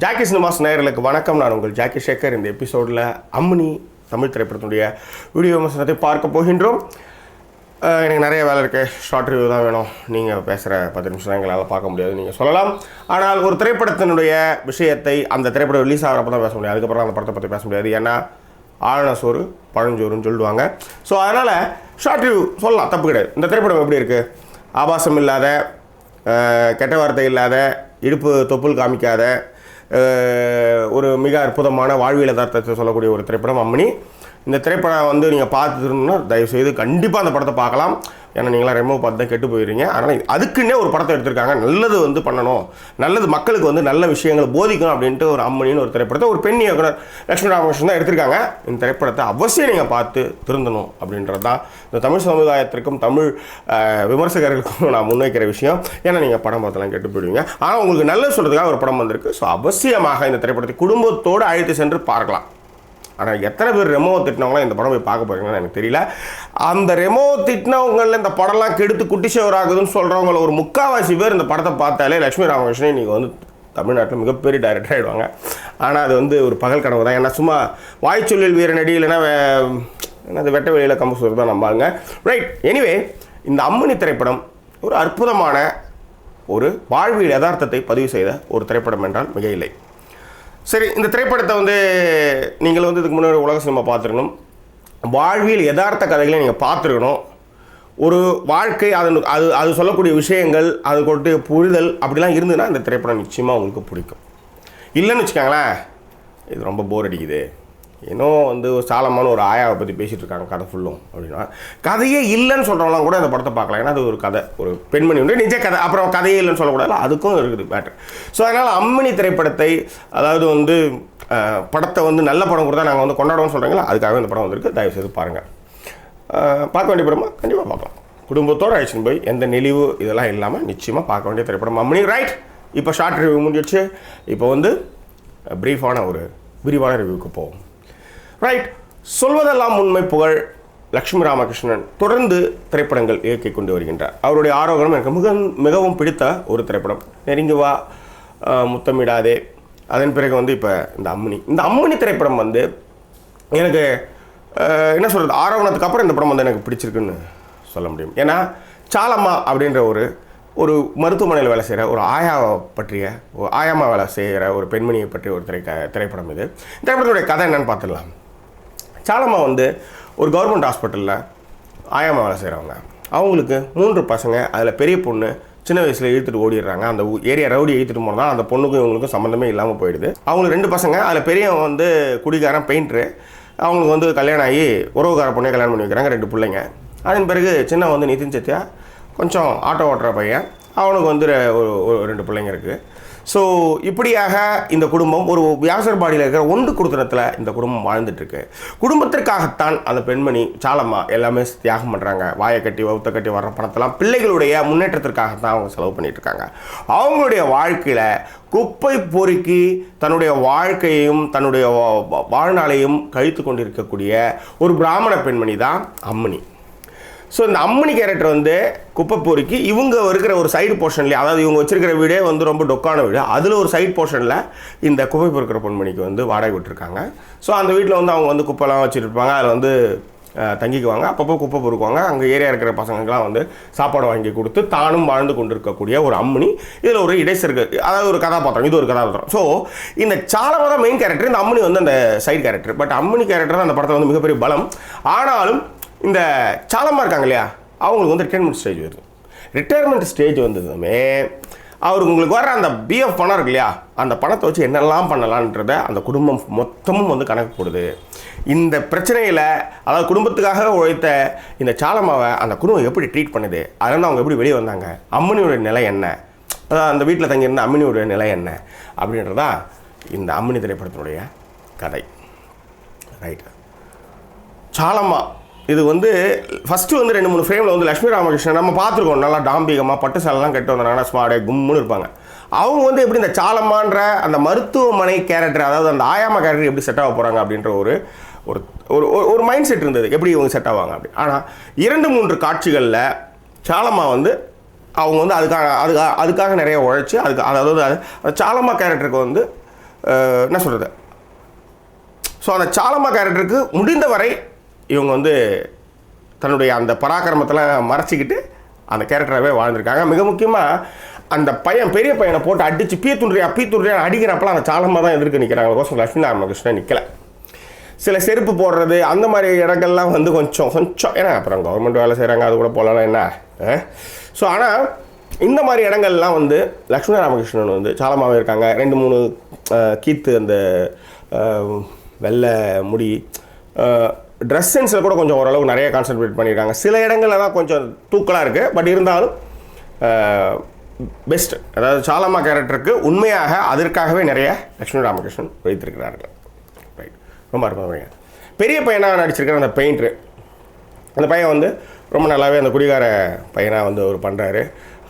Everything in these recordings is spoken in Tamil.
ஜாக்கி சினிமாஸ் நேயர்களுக்கு வணக்கம். நான் உங்கள் ஜாக்கி சேகர். இந்த எபிசோடில் அம்மினி தமிழ் திரைப்படத்தினுடைய வீடியோ விமர்சனத்தை பார்க்க போகின்றோம். எனக்கு நிறைய வேலை இருக்குது, ஷார்ட் ரிவ்யூ தான் வேணும். நீங்கள் பேசுகிற 10 நிமிஷம் தான் எங்களால் பார்க்க முடியாது, நீங்கள் சொல்லலாம். ஆனால் ஒரு திரைப்படத்தினுடைய விஷயத்தை அந்த திரைப்படம் ரிலீஸ் ஆகிறப்ப தான் பேச முடியாது, அதுக்கப்புறம் அந்த படத்தை பற்றி பேச முடியாது. ஏன்னா ஆழன சோறு பழஞ்சோறுன்னு சொல்லுவாங்க. ஸோ அதனால் ஷார்ட் ரிவ்யூ சொல்லலாம், தப்பு கிடையாது. இந்த திரைப்படம் எப்படி இருக்குது? ஆபாசம் இல்லாத, கெட்ட வார்த்தை இல்லாத, இடுப்பு தொப்புள் காமிக்காத, ஒரு மிக அற்புதமான வாழ்வியல் யதார்த்தத்தை சொல்லக்கூடிய ஒரு திரைப்படம் அம்மினி. இந்த திரைப்படம் வந்து நீங்கள் பார்த்துருந்தோம்னா தயவுசெய்து கண்டிப்பாக அந்த படத்தை பார்க்கலாம். ஏன்னா நீங்களாம் ரெமோ பார்த்து தான் கெட்டு போயிடுறீங்க. அதனால் அதுக்குன்னே ஒரு படத்தை எடுத்திருக்காங்க. நல்லது வந்து பண்ணணும், நல்லது மக்களுக்கு வந்து நல்ல விஷயங்களை போதிக்கணும் அப்படின்ட்டு ஒரு அம்மினின்னு ஒரு திரைப்படத்தை ஒரு பெண் இயக்குனர் லட்சுமி ராமகிருஷ்ணன் தான் எடுத்திருக்காங்க. இந்த திரைப்படத்தை அவசியம் நீங்கள் பார்த்து திருந்தணும் அப்படின்றது தான் இந்த தமிழ் சமுதாயத்திற்கும் தமிழ் விமர்சகர்களுக்கும் நான் முன்வைக்கிற விஷயம். ஏன்னா நீங்கள் படம் பார்த்தலாம் கெட்டு போயிடுவீங்க. ஆனால் உங்களுக்கு நல்லது சொல்கிறதுக்காக ஒரு படம் வந்திருக்கு. ஸோ அவசியமாக இந்த திரைப்படத்தை குடும்பத்தோடு அழைத்து சென்று பார்க்கலாம். ஆனால் எத்தனை பேர் ரெமோ திட்டினவங்களாம் இந்த படம் போய் பார்க்க போகிறீங்கன்னு எனக்கு தெரியல. அந்த ரெமோ திட்டினவங்களில் இந்த படம்லாம் கெடுத்து குட்டி சேவராகுதுன்னு சொல்கிறவங்கள ஒரு முக்கால்வாசி பேர் இந்த படத்தை பார்த்தாலே லட்சுமி ராமகிருஷ்ணன் இன்றைக்கி வந்து தமிழ்நாட்டில் மிகப்பெரிய டைரக்டர் ஆகிடுவாங்க. ஆனால் அது வந்து ஒரு பகல் கனவு தான். ஏன்னா சும்மா வாய்ச்சொல்லில் வீரநடி இல்லைன்னா அது வெட்ட வெளியில் கம்பு சொல்கிறது தான் நம்பாங்க. ரைட். எனிவே, இந்த அம்மினி திரைப்படம் ஒரு அற்புதமான ஒரு வாழ்வியல் யதார்த்தத்தை பதிவு செய்த ஒரு திரைப்படம் என்றால் மிக இல்லை. சரி, இந்த திரைப்படத்தை வந்து நீங்கள் வந்து இதுக்கு முன்னாடி உலக சினிமா பார்த்துருக்கணும், வாழ்வியல் யதார்த்த கதைகளை நீங்கள் பார்த்துருக்கணும். ஒரு வாழ்க்கை அது சொல்லக்கூடிய விஷயங்கள், அது கொண்டு புரிதல் அப்படிலாம் இருந்ததுன்னா இந்த திரைப்படம் நிச்சயமாக உங்களுக்கு பிடிக்கும். இல்லைன்னு வச்சுக்கோங்களேன், இது ரொம்ப போர் அடிக்குது, இன்னும் வந்து ஒரு சாலமான ஒரு ஆயாவை பற்றி பேசிகிட்டு இருக்காங்க கதை ஃபுல்லும் அப்படின்னா, கதையே இல்லைன்னு சொல்கிறவங்களாம் கூட இந்த படத்தை பார்க்கலாம். ஏன்னா அது ஒரு கதை, ஒரு பெண்மணி வந்து நிஜ கதை, அப்புறம் கதையே இல்லைன்னு சொல்லக்கூடாது, அதுக்கும் இருக்குது மேட்டர். ஸோ அதனால் அம்மினி திரைப்படத்தை, அதாவது வந்து படத்தை வந்து நல்ல படம் கூட தான் நாங்கள் வந்து கொண்டாடுவோம்னு சொல்கிறீங்களா, அதுக்காக இந்த படம் வந்திருக்கு. தயவுசெய்து பாருங்கள். பார்க்க வேண்டிய படமா கண்டிப்பாக பார்க்கலாம். குடும்பத்தோடு அழைச்சின்னு போய் எந்த நெளிவு இதெல்லாம் இல்லாமல் நிச்சயமாக பார்க்க வேண்டிய திரைப்படம் அம்மினி. ரைட். இப்போ ஷார்ட் ரிவ்யூ முடிஞ்சிடுச்சு. இப்போ வந்து ப்ரீஃபான ஒரு விரிவான ரிவ்யூக்கு போவோம். ரைட். சொல்வதெல்லாம் உண்மை புகழ் லட்சுமி ராமகிருஷ்ணன் தொடர்ந்து திரைப்படங்கள் இயக்கி கொண்டு வருகின்றார். அவருடைய ஆரோகணம் எனக்கு மிகவும் பிடித்த ஒரு திரைப்படம். நெருங்கி வா, முத்தமிடாதே, அதன் பிறகு வந்து இப்போ இந்த அம்மினி திரைப்படம் வந்து எனக்கு என்ன சொல்கிறது, ஆரோகணத்துக்கு அப்புறம் இந்த படம் வந்து எனக்கு பிடிச்சிருக்குன்னு சொல்ல முடியும். ஏன்னா சாலம்மா அப்படின்ற ஒரு மருத்துவமனையில் வேலை செய்கிற ஒரு ஆயாவை பற்றிய, ஒரு ஆயாமா வேலை செய்கிற ஒரு பெண்மணியை பற்றிய ஒரு திரைப்படம் இது. திரைப்படத்துடைய கதை என்னன்னு பார்த்துடலாம். சாலம்மா வந்து ஒரு கவர்மெண்ட் ஹாஸ்பிட்டலில் ஆயாமா வேலை செய்கிறவங்க. அவங்களுக்கு 3 பசங்க. அதில் பெரிய பொண்ணு சின்ன வயசில் இழுத்துட்டு ஓடிடுறாங்க. அந்த ஏரியா ரவுடி இழுத்துட்டு போனால் அந்த பொண்ணுக்கும் இவங்களுக்கும் சம்மந்தமே இல்லாமல் போயிடுது. அவங்களுக்கு 2 பசங்க. அதில் பெரியவன் வந்து குடிகாரன், பெயிண்ட்ரு. அவங்களுக்கு வந்து கல்யாணம் ஆகி உறவுக்கார பொண்ணே கல்யாணம் பண்ணி வைக்கிறாங்க, 2 பிள்ளைங்க. அதன் பிறகு சின்ன வந்து நிதின் சத்யா, கொஞ்சம் ஆட்டோ ஓட்டுற பையன், அவனுக்கு வந்து ஒரு 2 பிள்ளைங்க இருக்குது. ஸோ இப்படியாக இந்த குடும்பம் ஒரு வியாசர்பாடியில் இருக்கிற ஒன்று குடுத்தனத்தில் இந்த குடும்பம் வாழ்ந்துட்டுருக்கு. குடும்பத்திற்காகத்தான் அந்த பெண்மணி சாலம்மா எல்லாமே தியாகம் பண்ணுறாங்க. வாயை கட்டி வவுத்த கட்டி வர்ற பணத்தெல்லாம் பிள்ளைகளுடைய முன்னேற்றத்திற்காகத்தான் அவங்க செலவு பண்ணிகிட்ருக்காங்க. அவங்களுடைய வாழ்க்கையில் குப்பை பொறுக்கி தன்னுடைய வாழ்க்கையையும் தன்னுடைய வாழ்நாளையும் கழித்து கொண்டிருக்கக்கூடிய ஒரு பிராமண பெண்மணி தான் அம்மினி. ஸோ இந்த அம்மினி கேரக்டர் வந்து குப்பை பொறுக்கி இவங்க இருக்கிற ஒரு சைடு போர்ஷன்லேயே, அதாவது இவங்க வச்சுருக்கிற வீடே வந்து ரொம்ப டொக்கான வீடு, அதில் ஒரு சைடு போர்ஷனில் இந்த குப்பை பொறுக்கிற பெண்மணிக்கு வந்து வாடகை விட்டுருக்காங்க. ஸோ அந்த வீட்டில் வந்து அவங்க வந்து குப்பைலாம் வச்சுருப்பாங்க, அதில் வந்து தங்கிக்குவாங்க, அப்பப்போ குப்பை பொறுக்குவாங்க. அங்கே ஏரியா இருக்கிற பசங்களுக்கெல்லாம் வந்து சாப்பாடு வாங்கி கொடுத்து தானும் வாழ்ந்து கொண்டிருக்கக்கூடிய ஒரு அம்மினி. இதில் ஒரு இடைசருக்கு, அதாவது ஒரு கதாபாத்திரம், இது ஒரு கதாபாத்திரம். ஸோ இந்த சாலம்மா தான் மெயின் கேரக்டர், இந்த அம்மினி வந்து அந்த side character. But Ammini character தான் அந்த படத்தில் வந்து மிகப்பெரிய பலம். ஆனாலும் இந்த சாலம்மா இருக்காங்க இல்லையா, அவங்களுக்கு வந்து ரிட்டைர்மெண்ட் ஸ்டேஜ் வருது. ரிட்டையர்மெண்ட் ஸ்டேஜ் வந்ததுமே அவருக்கு உங்களுக்கு வர அந்த பிஎஃப் பணம் இருக்கு இல்லையா, அந்த பணத்தை வச்சு என்னெல்லாம் பண்ணலான்றத அந்த குடும்பம் மொத்தமும் வந்து கணக்கு போடுது. இந்த பிரச்சனையில், அதாவது குடும்பத்துக்காக உழைத்த இந்த சாலம்மாவை அந்த குடும்பம் எப்படி ட்ரீட் பண்ணுது, அதுலேருந்து அவங்க எப்படி வெளியே வந்தாங்க, அம்மனியோட நிலை என்ன, அதாவது அந்த வீட்டில் தங்கியிருந்த அம்மனியோட நிலை என்ன அப்படின்றதா இந்த அம்மினி திரைப்படத்தினுடைய கதை. ரைட். சாலம்மா இது வந்து ஃபஸ்ட்டு வந்து 2-3 ஃப்ரேமில் வந்து லட்சுமி ராமகிருஷ்ணன் நம்ம பார்த்துருக்கோம். நல்லா டாம்பிகமாக பட்டு சேலெலாம் கட்டு வந்தாங்கன்னா ஸ்மார்டே கும்முன்னு இருப்பாங்க. அவங்க வந்து எப்படி இந்த சாலம்மான்ற அந்த மருத்துவமனை கேரக்டர், அதாவது அந்த ஆயாமா கேரக்டர் எப்படி செட் ஆக போகிறாங்க அப்படின்ற ஒரு ஒரு மைண்ட் செட் இருந்தது, எப்படி இவங்க செட் ஆவாங்க அப்படி. ஆனால் 2-3 காட்சிகளில் சாலம்மா வந்து அவங்க வந்து அதுக்காக நிறைய உழைச்சி, அதாவது சாலம்மா கேரக்டருக்கு வந்து என்ன சொல்கிறது, ஸோ அந்த சாலம்மா கேரக்டருக்கு முடிந்த வரை இவங்க வந்து தன்னுடைய அந்த பராக்கிரமத்தெல்லாம் மறைச்சிக்கிட்டு அந்த கேரக்டராகவே வாழ்ந்திருக்காங்க. மிக முக்கியமாக அந்த பையன் பெரிய பையனை போட்டு அடித்து பீத்துன்றியா அடிக்கிறப்பெல்லாம் அந்த சாலம்மா தான் எதிர்க்க நிற்கிறாங்க. கோசம் லட்சுமி ராமகிருஷ்ணன் நிற்கலை. சில செருப்பு போடுறது அந்த மாதிரி இடங்கள்லாம் வந்து கொஞ்சம் ஏன்னா அப்புறம் கவர்மெண்ட் வேலை செய்கிறாங்க, அது கூட போகலாம் என்ன. ஸோ ஆனால் இந்த மாதிரி இடங்கள்லாம் வந்து லக்ஷ்மி ராமகிருஷ்ணன் வந்து சாலமாவே இருக்காங்க. 2-3 கீத்து அந்த வெள்ளை முடி ட்ரெஸ் சென்ஸில் கூட கொஞ்சம் ஓரளவுக்கு நிறைய கான்சன்ட்ரேட் பண்ணியிருக்காங்க. சில இடங்களில் தான் கொஞ்சம் தூக்கலாக இருக்குது. பட் இருந்தாலும் பெஸ்ட். அதாவது சாலம்மா கேரக்டருக்கு உண்மையாக அதற்காகவே நிறைய லக்ஷ்மி ராமகிருஷ்ணன் வைத்திருக்கிறார்கள். ரைட், ரொம்ப அற்புதமாக. பெரிய பையனாக நடிச்சிருக்கிற அந்த பெயிண்டரு, அந்த பையன் வந்து ரொம்ப நல்லாவே அந்த குடிகார பையனாக வந்து அவர் பண்ணுறாரு.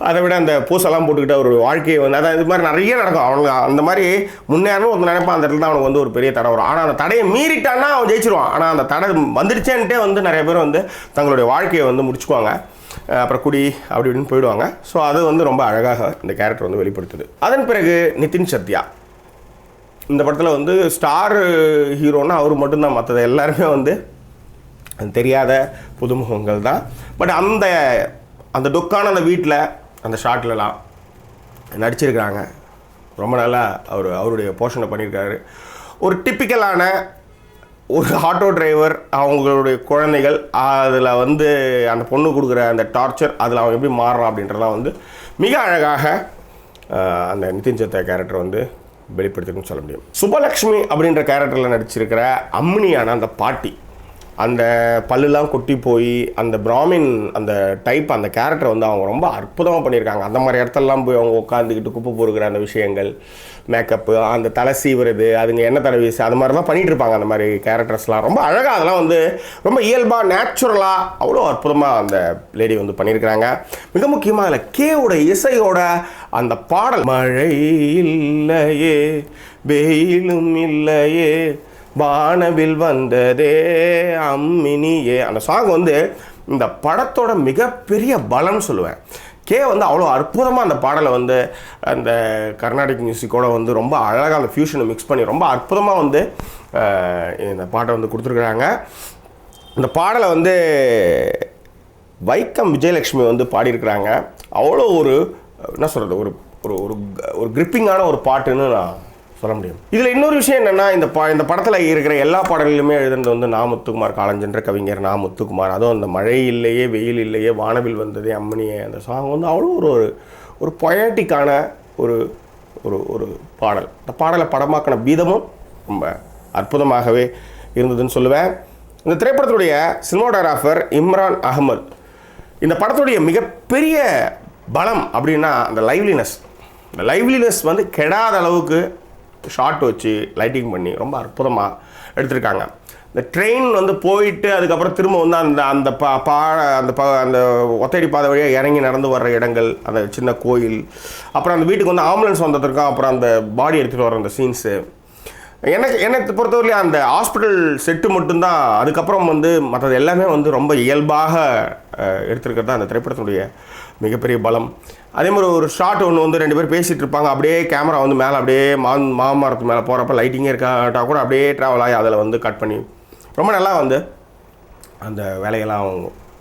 அதை விட அந்த பூசெல்லாம் போட்டுக்கிட்ட ஒரு வாழ்க்கையை வந்து அதான் இது மாதிரி நிறைய நடக்கும். அவனுக்கு அந்த மாதிரி முன்னேறணும் ஒரு நினைப்பான். அந்த இடத்துல தான் அவனுக்கு வந்து ஒரு பெரிய தடை வரும். ஆனால் அந்த தடையை மீறிட்டான்னா அவன் ஜெயிச்சிருவான். ஆனால் அந்த தடை வந்துடுச்சேன்ட்டே வந்து நிறைய பேர் வந்து தங்களுடைய வாழ்க்கையை வந்து முடிச்சுக்குவாங்க. அப்புறம் குடி அப்படி இப்படின்னு போயிடுவாங்க. ஸோ அது வந்து ரொம்ப அழகாக இந்த கேரக்டர் வந்து வெளிப்படுத்துது. அதன் பிறகு நிதின் சத்யா இந்த படத்தில் வந்து ஸ்டார் ஹீரோன்னா அவர் மட்டும்தான். மற்றது எல்லாருமே வந்து தெரியாத புதுமுகங்கள் தான். பட் அந்த டொக்கான அந்த வீட்டில் அந்த ஷாட்லலாம் நடிச்சிருக்கிறாங்க. ரொம்ப நல்லா அவருடைய போர்ஷனை பண்ணியிருக்காரு. ஒரு டிப்பிக்கலான ஒரு ஆட்டோ டிரைவர், அவங்களுடைய குழந்தைகள், அதில் வந்து அந்த பொண்ணு கொடுக்குற அந்த டார்ச்சர், அதில் அவன் எப்படி மாறுறான் அப்படின்றலாம் வந்து மிக அழகாக அந்த நிதின் சத்யா கேரக்டர் வந்து வெளிப்படுத்திருக்குன்னு சொல்ல முடியும். சுபலக்ஷ்மி அப்படின்ற கேரக்டரில் நடிச்சிருக்கிற அம்மினியான அந்த பாட்டி, அந்த பல்லுலாம் கொட்டி போய் அந்த பிராமின் அந்த டைப் அந்த கேரக்டர் வந்து அவங்க ரொம்ப அற்புதமாக பண்ணியிருக்காங்க. அந்த மாதிரி இடத்துலலாம் போய் அவங்க உட்காந்துக்கிட்டு குப்பை பொறுக்கிற அந்த விஷயங்கள், மேக்கப்பு, அந்த தலை சீவுறது, அதுங்க என்ன தலை வீசு, அது மாதிரி தான் பண்ணிகிட்டு இருப்பாங்க. அந்த மாதிரி கேரக்டர்ஸ்லாம் ரொம்ப அழகாக, அதெல்லாம் வந்து ரொம்ப இயல்பாக நேச்சுரலாக அவ்வளோ அற்புதமாக அந்த லேடி வந்து பண்ணியிருக்கிறாங்க. மிக முக்கியமாக அதில் கேவோட இசையோட அந்த பாடல், மழை இல்லையே வெயிலும் இல்லையே வானவில் வந்ததே அம்மினியே, அந்த சாங் வந்து இந்த படத்தோட மிகப்பெரிய பலம்னு சொல்லுவேன். கே வந்து அவ்வளோ அற்புதமாக அந்த பாடலை வந்து அந்த கர்நாடிக் மியூசிக்கோடு வந்து ரொம்ப அழகாக அந்த ஃபியூஷனை மிக்ஸ் பண்ணி ரொம்ப அற்புதமாக வந்து இந்த பாட்டை வந்து கொடுத்துருக்குறாங்க. இந்த பாடலை வந்து வைக்கம் விஜயலட்சுமி வந்து பாடியிருக்கிறாங்க. அவ்வளோ ஒரு என்ன சொல்கிறது, ஒரு ஒரு ஒரு கிரிப்பிங்கான ஒரு பாட்டுன்னு நான் சொல்ல முடியும். இதில் இன்னொரு விஷயம் என்னென்னா, இந்த படத்தில் இருக்கிற எல்லா பாடல்களுமே எழுதுனது வந்து நா. முத்துக்குமார், காலஞ்சென்ற கவிஞர் நா. முத்துக்குமார். அதுவும் அந்த மழை இல்லையே வெயில் இல்லையே வானவில் வந்ததே அம்மனியே, அந்த சாங் வந்து அவ்வளோ ஒரு பொயட்டிக்கான ஒரு ஒரு பாடல். இந்த பாடலை படமாக்கின வீதமும் ரொம்ப அற்புதமாகவே இருந்ததுன்னு சொல்லுவேன். இந்த திரைப்படத்துடைய சினிமாட்டோகிராஃபர் இம்ரான் அகமது. இந்த படத்துடைய மிகப்பெரிய பலம் அப்படின்னா அந்த லைவ்லினஸ் வந்து கெடாத அளவுக்கு ஷார்ட் வச்சு லைட்டிங் பண்ணி ரொம்ப அற்புதமாக எடுத்திருக்காங்க. இந்த ட்ரெயின் வந்து போயிட்டு அதுக்கப்புறம் திரும்ப வந்து அந்த அந்த ஒத்தடி பாதை வழியாக இறங்கி நடந்து வர்ற இடங்கள், அந்த சின்ன கோயில், அப்புறம் அந்த வீட்டுக்கு வந்து ஆம்புலன்ஸ் வந்ததுக்கும் அப்புறம் அந்த பாடி எடுத்துகிட்டு வர அந்த சீன்ஸு, என்னை பொறுத்தவரையிலே அந்த ஹாஸ்பிட்டல் செட்டு மட்டும்தான். அதுக்கப்புறம் வந்து மற்றது எல்லாமே வந்து ரொம்ப இயல்பாக எடுத்துருக்கிறது தான் அந்த திரைப்படத்தினுடைய மிகப்பெரிய பலம். அதே மாதிரி ஒரு ஷாட் ஒன்று வந்து 2 பேர் பேசிகிட்டு இருப்பாங்க. அப்படியே கேமரா வந்து மேலே அப்படியே மாமரத்து மேலே போகிறப்ப லைட்டிங்கே இருக்காட்டா கூட அப்படியே ட்ராவல் ஆகி அதில் வந்து கட் பண்ணி ரொம்ப நல்லா வந்து அந்த வேலையெல்லாம்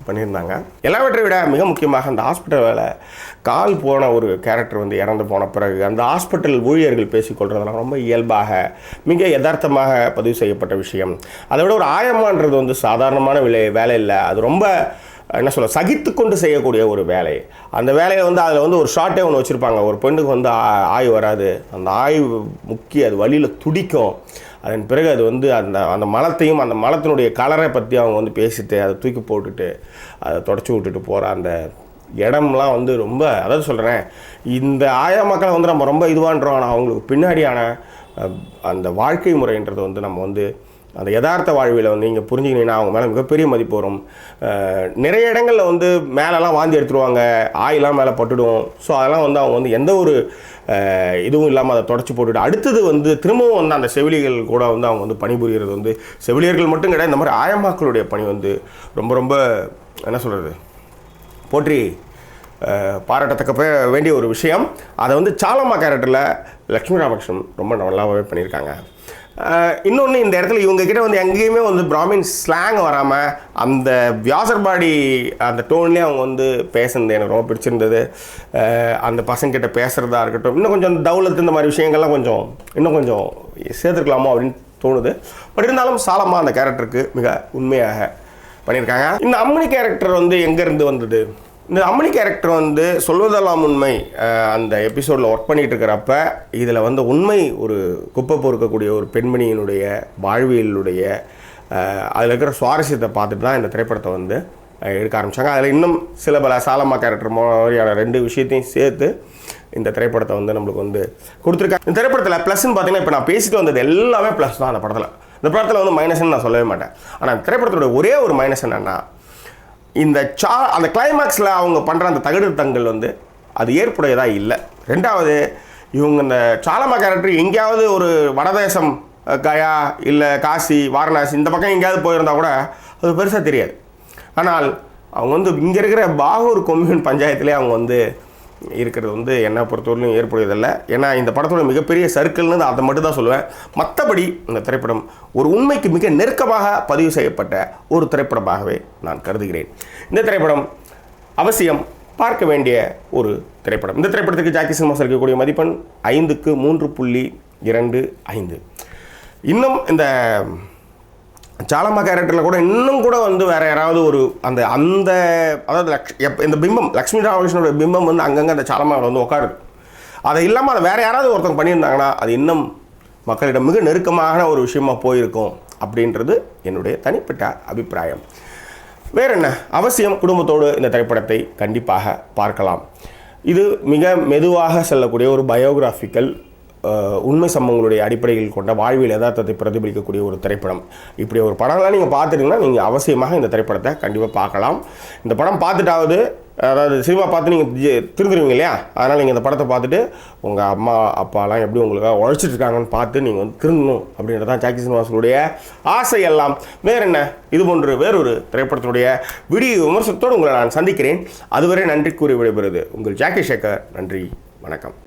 பண்ணியிருந்தாங்க. எல்லாவற்றை விட மிக முக்கியமாக அந்த ஹாஸ்பிட்டல் வேலை, கால் போன ஒரு கேரக்டர் வந்து இறந்து போன பிறகு அந்த ஹாஸ்பிட்டல் ஊழியர்கள் பேசிக்கொள்கிறதெல்லாம் ரொம்ப இயல்பாக மிக யதார்த்தமாக பதிவு செய்யப்பட்ட விஷயம். அதை விட ஒரு ஆயமான்றது வந்து சாதாரணமான வேலை இல்லை. அது ரொம்ப என்ன சொல்ல சகித்து கொண்டு செய்யக்கூடிய ஒரு வேலை. அந்த வேலையை வந்து அதில் வந்து ஒரு ஷார்ட்டே ஒன்று வச்சுருப்பாங்க. ஒரு பெண்ணுக்கு வந்து ஆய் வராது, அந்த ஆய் முக்கி அது வழியில் துடிக்கும். அதன் பிறகு அது வந்து அந்த மலத்தையும் அந்த மலத்தினுடைய கலரை பற்றி அவங்க வந்து பேசிட்டு அதை தூக்கி போட்டுட்டு அதை தொடச்சி விட்டுட்டு போகிற அந்த இடம்லாம் வந்து ரொம்ப, அதாவது சொல்கிறேன், இந்த ஆயா மக்களை வந்து நம்ம ரொம்ப இதுவான்றோம். ஆனால் அவங்களுக்கு பின்னாடியான அந்த வாழ்க்கை முறைன்றது வந்து நம்ம வந்து அந்த யதார்த்த வாழ்வில் வந்து நீங்கள் புரிஞ்சுக்கினீங்கன்னா அவங்க மேலே மிகப்பெரிய மதிப்பு வரும். நிறைய இடங்களில் வந்து மேலெல்லாம் வாந்தி எடுத்துருவாங்க, ஆயெல்லாம் மேலே பட்டுடும். ஸோ அதெல்லாம் வந்து அவங்க வந்து எந்த ஒரு இதுவும் இல்லாமல் அதை தொடச்சி போட்டுவிட்டு அடுத்தது வந்து திரும்பவும் வந்து அந்த செவிலியர்கள் கூட வந்து அவங்க வந்து பணிபுரிகிறது வந்து செவிலியர்கள் மட்டும் கிடையாது, இந்த மாதிரி ஆயம்மாக்களுடைய பணி வந்து ரொம்ப ரொம்ப என்ன சொல்கிறது போற்றி பாராட்டத்தக்க வேண்டிய ஒரு விஷயம். அதை வந்து சாலம்மா கேரக்டரில் லக்ஷ்மி ராமகிருஷ்ணன் ரொம்ப நல்லாவே பண்ணியிருக்காங்க. இன்னொன்று, இந்த இடத்துல இவங்ககிட்ட வந்து எங்கேயுமே வந்து பிராமின் ஸ்லாங் வராமல் அந்த வியாசர்பாடி அந்த டோன்லேயே அவங்க வந்து பேசுனது எனக்கு ரொம்ப பிடிச்சிருந்தது. அந்த பசங்கிட்ட பேசுகிறதா இருக்கட்டும், இன்னும் கொஞ்சம் தௌலத்து இந்த மாதிரி விஷயங்கள்லாம் இன்னும் கொஞ்சம் சேர்த்துருக்கலாமோ அப்படின்னு தோணுது. பட் இருந்தாலும் சாலம்மா அந்த கேரக்டருக்கு மிக உண்மையாக பண்ணியிருக்காங்க. இந்த அம்மணி கேரக்டர் வந்து எங்கேருந்து வந்தது? இந்த அம்மணி கேரக்டர் வந்து சொல்வதெல்லாம் உண்மை அந்த எபிசோடில் ஒர்க் பண்ணிகிட்டு இருக்கிறப்ப இதில் வந்து உண்மை ஒரு குப்பை பொறுக்கக்கூடிய ஒரு பெண்மணியினுடைய வாழ்வியலுடைய அதில் இருக்கிற சுவாரஸ்யத்தை பார்த்துட்டு தான் இந்த திரைப்படத்தை வந்து எடுக்க ஆரம்பித்தாங்க. அதில் இன்னும் சில பல சாலம்மா கேரக்டர் மாதிரியான 2 விஷயத்தையும் சேர்த்து இந்த திரைப்படத்தை வந்து நம்மளுக்கு வந்து கொடுத்துருக்காங்க. இந்த திரைப்படத்தில் ப்ளஸ்ன்னு பார்த்தீங்கன்னா, இப்போ நான் பேசிட்டு வந்தது எல்லாமே ப்ளஸ் தான். அந்த படத்தில் வந்து மைனஸ்ன்னு நான் சொல்லவே மாட்டேன். ஆனால் திரைப்படத்தோட ஒரே ஒரு மைனஸ் என்னென்னா, அந்த கிளைமேக்ஸில் அவங்க பண்ணுற அந்த தகுடுத்தங்கள் வந்து அது ஏற்புடையதாக இல்லை. 2வது, இவங்க இந்த சாலம்மா கேரக்டர் எங்கேயாவது ஒரு வடதேசம் கயா இல்லை காசி வாரணாசி இந்த பக்கம் எங்கேயாவது போயிருந்தா கூட அது பெருசாக தெரியாது. ஆனால் அவங்க வந்து இங்கே இருக்கிற பாகூர் கொம்யூன் பஞ்சாயத்துலேயே அவங்க வந்து இருக்கிறது வந்து என்னை பொறுத்தவரையிலும் ஏற்புடையதில்லை. ஏன்னா இந்த படத்தோட மிகப்பெரிய சர்க்கிள்னு அதை மட்டும் தான் சொல்லுவேன். மற்றபடி இந்த திரைப்படம் ஒரு உண்மைக்கு மிக நெருக்கமாக பதிவு செய்யப்பட்ட ஒரு திரைப்படமாகவே நான் கருதுகிறேன். இந்த திரைப்படம் அவசியம் பார்க்க வேண்டிய ஒரு திரைப்படம். இந்த திரைப்படத்துக்கு ஜாக்கி சினிமாஸ் இருக்கக்கூடிய மதிப்பெண் 5க்கு 3.25. இன்னும் இந்த சாலம்மா கேரக்டரில் கூட இன்னும் கூட வந்து வேறு யாராவது ஒரு அந்த அதாவது இந்த பிம்பம் லக்ஷ்மி ராமகிருஷ்ணனோட பிம்பம் வந்து அங்கங்கே அந்த சாலம்மாவில் வந்து உட்காருது. அதை இல்லாமல் அதை வேறு யாராவது ஒருத்தவங்க பண்ணியிருந்தாங்கன்னா அது இன்னும் மக்களிடம் மிக நெருக்கமான ஒரு விஷயமா போயிருக்கும் அப்படின்றது என்னுடைய தனிப்பட்ட அபிப்பிராயம். வேறு என்ன, அவசியம் குடும்பத்தோடு இந்த திரைப்படத்தை கண்டிப்பாக பார்க்கலாம். இது மிக மெதுவாக செல்லக்கூடிய ஒரு பயோகிராஃபிக்கல் உண்மை சம்பவங்களுடைய அடிப்படையில் கொண்ட வாழ்வியல் யதார்த்தத்தை பிரதிபலிக்கக்கூடிய ஒரு திரைப்படம். இப்படி ஒரு படம்லாம் நீங்கள் பார்த்துட்டிங்கன்னா நீங்கள் அவசியமாக இந்த திரைப்படத்தை கண்டிப்பாக பார்க்கலாம். இந்த படம் பார்த்துட்டாவது, அதாவது சினிமா பார்த்து நீங்கள் திருந்துருவீங்க இல்லையா, அதனால் நீங்கள் இந்த படத்தை பார்த்துட்டு உங்கள் அம்மா அப்பாலாம் எப்படி உங்களுக்காக உழைச்சிட்ருக்காங்கன்னு பார்த்து நீங்கள் வந்து திருந்தணும் அப்படின்றது தான் ஜாக்கி சினிமாஸுடைய ஆசை எல்லாம். வேறு என்ன, இது போன்று வேறொரு திரைப்படத்தினுடைய வீடியோ விமர்சனத்தோடு உங்களை நான் சந்திக்கிறேன். அதுவரை நன்றி கூறி விடைபெறுவது உங்கள் ஜாக்கி சேகர். நன்றி, வணக்கம்.